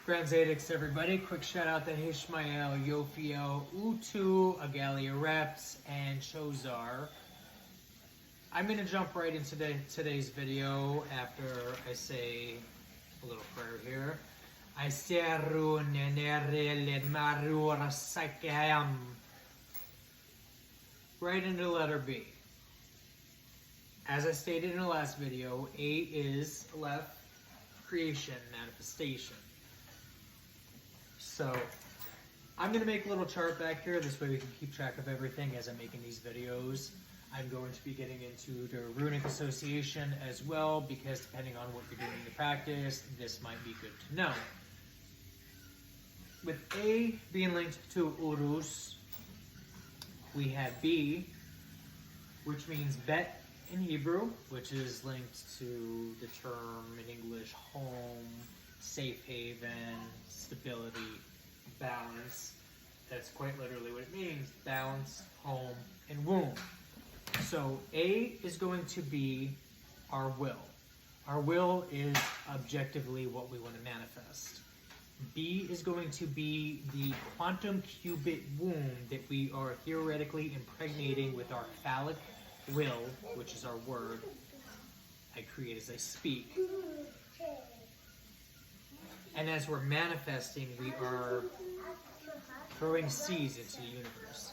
Grand Zadix, everybody. Quick shout out to Ishmael, Yofiel, Utu, Agalia Reps, and Chozar. I'm going to jump right into today's video after I say a little prayer here. Aisteru nenere maru rasakayam. Right into the letter B. As I stated in the last video, A is left, creation, manifestation. So I'm going to make a little chart back here. This way we can keep track of everything as I'm making these videos. I'm going to be getting into the runic association as well, because depending on what you're doing in your practice, this might be good to know. With A being linked to Urus, we have B, which means bet in Hebrew, which is linked to the term in English home, safe haven, stability, balance. That's quite literally what it means: balance, home, and womb. So A is going to be our will. Our will is objectively what we want to manifest. B is going to be the quantum qubit womb that we are theoretically impregnating with our phallic will, which is our word. I create as I speak. And as we're manifesting, we are throwing seeds into the universe.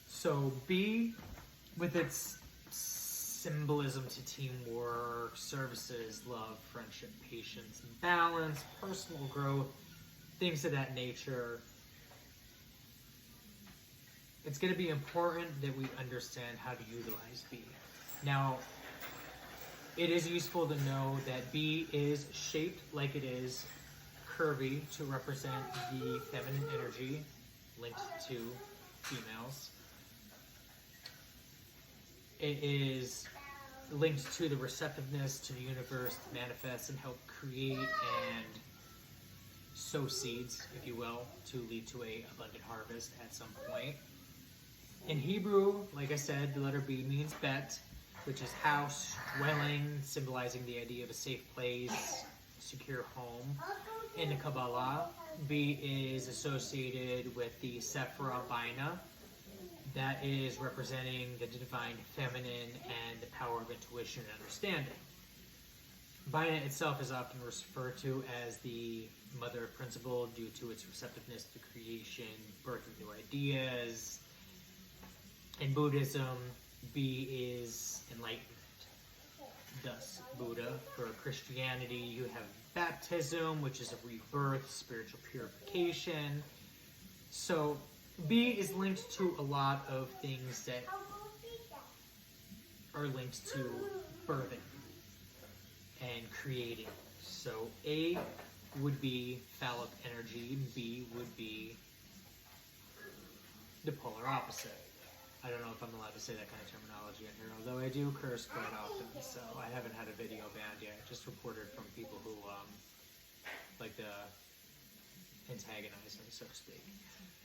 So B, with its symbolism to teamwork, services, love, friendship, patience, balance, personal growth, things of that nature, it's going to be important that we understand how to utilize B. Now, it is useful to know that B is shaped like it is, curvy, to represent the feminine energy linked to females. It is linked to the receptiveness to the universe to manifest and help create and sow seeds, if you will, to lead to an abundant harvest at some point. In Hebrew, like I said, the letter B means bet, which is house, dwelling, symbolizing the idea of a safe place, secure home. In the Kabbalah, B is associated with the Sephirah Binah. That is representing the divine feminine and the power of intuition and understanding. Binah itself is often referred to as the mother of principle due to its receptiveness to creation, birth of new ideas. In Buddhism, B is enlightenment. Thus, Buddha. For Christianity, you have baptism, which is a rebirth, spiritual purification. So B is linked to a lot of things that are linked to birthing and creating. So A would be phallic energy, B would be the polar opposite. I don't know if I'm allowed to say that kind of terminology in here, although I do curse quite often, so I haven't had a video banned yet. Just reported from people who like to antagonize me, so to speak.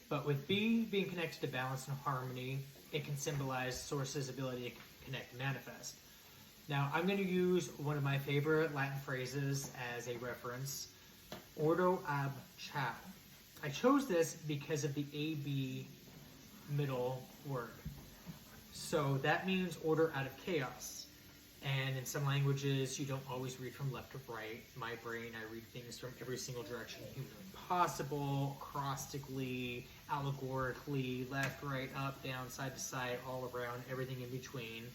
But with B being connected to balance and harmony, it can symbolize Source's ability to connect and manifest. Now, I'm going to use one of my favorite Latin phrases as a reference, ordo ab chao. I chose this because of the AB middle word. So that means order out of chaos. And in some languages, you don't always read from left to right. In my brain, I read things from every single direction humanly possible, acrostically, allegorically, left, right, up, down, side to side, all around, everything in between,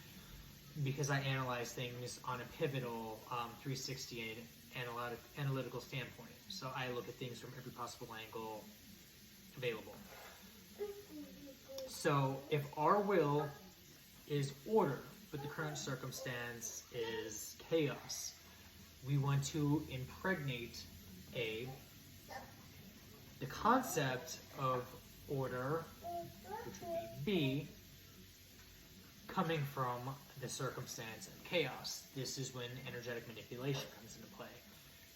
because I analyze things on a pivotal 360 analytical standpoint. So I look at things from every possible angle available. So if our will is order, but the current circumstance is chaos, we want to impregnate the concept of order, which would be B, coming from the circumstance of chaos. This is when energetic manipulation comes into play.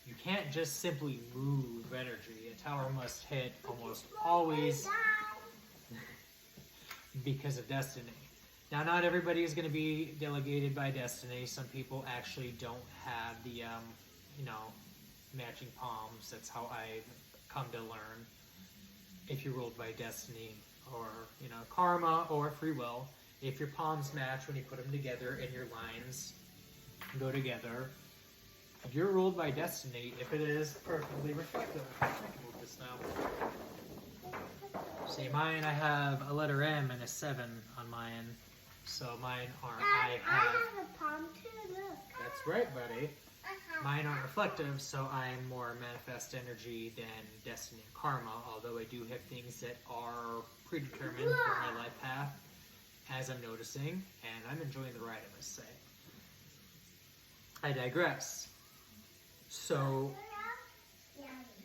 You can't just simply move energy. A tower must hit almost always because of destiny. Now, not everybody is going to be delegated by destiny. Some people actually don't have the, matching palms. That's how I've come to learn. If you're ruled by destiny or, karma or free will, if your palms match when you put them together and your lines go together, if you're ruled by destiny, if it is perfectly reflective. I can move this now. See, mine, I have a letter M and a 7 on mine. So mine are, I have a palm too, look. That's right, buddy. Mine aren't reflective, so I'm more manifest energy than destiny and karma, although I do have things that are predetermined for my life path, as I'm noticing, and I'm enjoying the ride, I must say. I digress. So,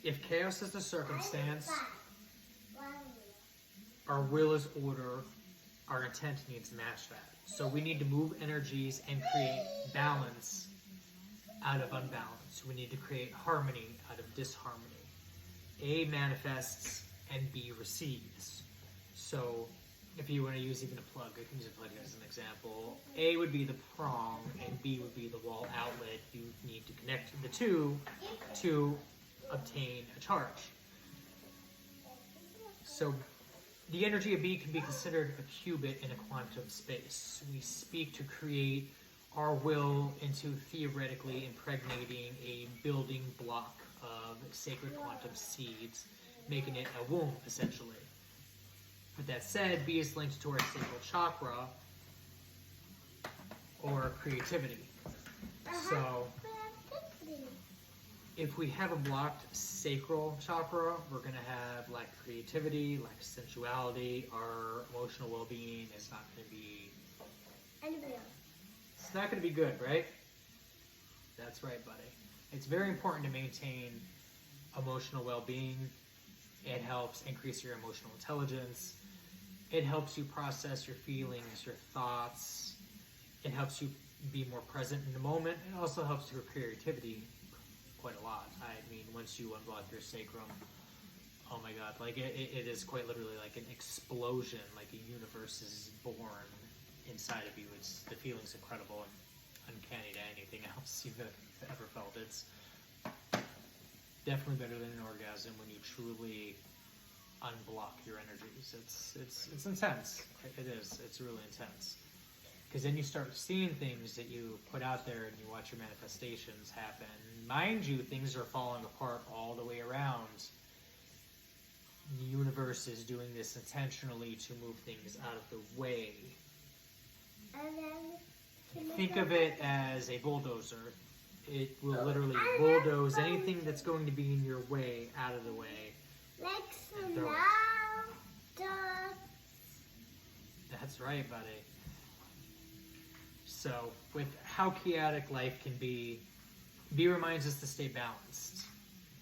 if chaos is the circumstance, our will is order, our intent needs to match that. So we need to move energies and create balance out of unbalance. We need to create harmony out of disharmony. A manifests and B receives. So if you want to use even a plug, I can use a plug as an example. A would be the prong and B would be the wall outlet. You need to connect the two to obtain a charge. So the energy of B can be considered a qubit in a quantum space. We speak to create our will into theoretically impregnating a building block of sacred quantum seeds, making it a womb, essentially. With that said, B is linked to our sacral chakra, or creativity. So, if we have a blocked sacral chakra, we're going to have lack of creativity, lack of sensuality, our emotional well-being is not going to be... Anybody else? It's not going to be good, right? That's right, buddy. It's very important to maintain emotional well-being. It helps increase your emotional intelligence. It helps you process your feelings, your thoughts. It helps you be more present in the moment. It also helps your creativity quite a lot. I mean, once you unblock your sacrum, oh my god, like it is quite literally like an explosion, like a universe is born inside of you. The feeling's incredible and uncanny to anything else you've ever felt. It's definitely better than an orgasm when you truly unblock your energies. It's intense. It is. It's really intense. Because then you start seeing things that you put out there and you watch your manifestations happen. Mind you, things are falling apart all the way around. The universe is doing this intentionally to move things out of the way. And then Think of it as a bulldozer. It will literally bulldoze anything that's going to be in your way out of the way. like And some throw it. loud That's right, buddy. So, with how chaotic life can be, B reminds us to stay balanced,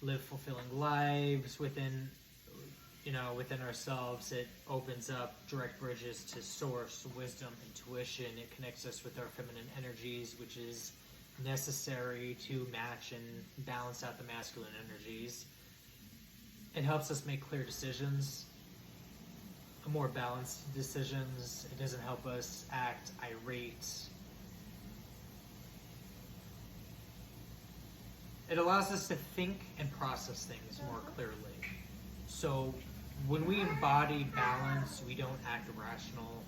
live fulfilling lives within ourselves. It opens up direct bridges to source, wisdom, intuition. It connects us with our feminine energies, which is necessary to match and balance out the masculine energies. It helps us make clear decisions, more balanced decisions. It doesn't help us act irate. It allows us to think and process things more clearly. So when we embody balance, we don't act irrational.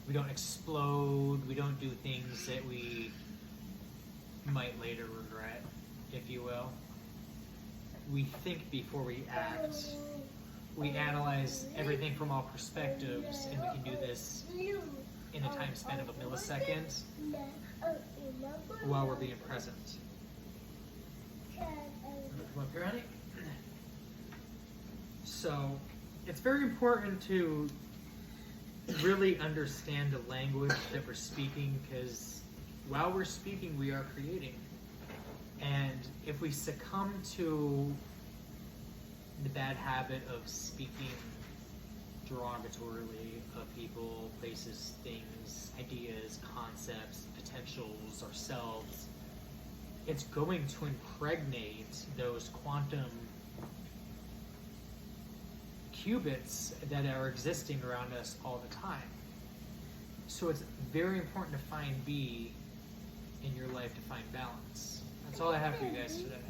We don't explode. We don't do things that we might later regret, if you will. We think before we act. We analyze everything from all perspectives, and we can do this in a time span of a millisecond while we're being present. Come up here, honey. So, it's very important to really understand the language that we're speaking, because while we're speaking, we are creating. And if we succumb to the bad habit of speaking derogatorily of people, places, things, ideas, concepts, potentials, ourselves, it's going to impregnate those quantum qubits that are existing around us all the time. So it's very important to find B in your life, to find balance. That's all I have for you guys today.